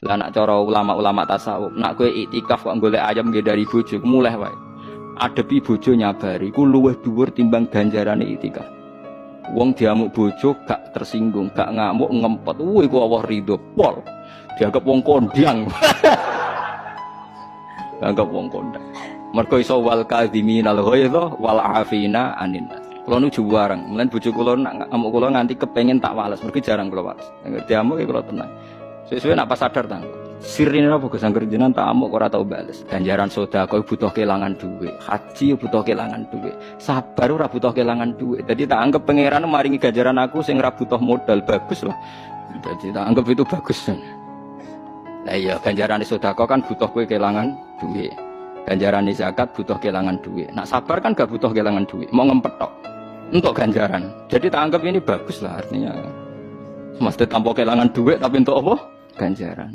Lah nak cara ulama-ulama tasawuf, nak kowe iktikaf kok golek ayam nggih dari bojo, mulai wae. Adepi bojo nyabari ku luwih dhuwur timbang ganjarane iktikaf. Wong diamuk bojo gak tersinggung, gak ngamuk ngempet. Iku Allah ridho pol. Dianggap wong kondang. Dianggap wong kondang. Mergo iso wal kadhiminal ghaidha wal afina anin nas. Kula nu juwareng, mlen bojo kula nak ngamuk kula nganti kepengin tak wales, mergo jarang kula wales. Nek diamuk kula tenang. Sesuai nak pas sadar tang. Sirine apa Gus angger jenengan tak amuk ora tau bales. Ganjaran sedekah butuh kelangan duit, haji butuh kelangan duit, sabar ora butuh kelangan duit. Jadi tak anggap pangeran maringi ganjaran aku sing ora butuh modal, bagus lah. Jadi tak anggap itu bagus. Lah iya ganjaran sedekah kan butuh kowe kelangan duit. Ganjaran zakat butuh kelangan duit. Nak sabar kan gak butuh kelangan duit, mau ngempet tok untuk ganjaran. Jadi tak anggap ini bagus lah artinya. Mesti tanpa kelangan duit tapi untuk apa? Ganjaran.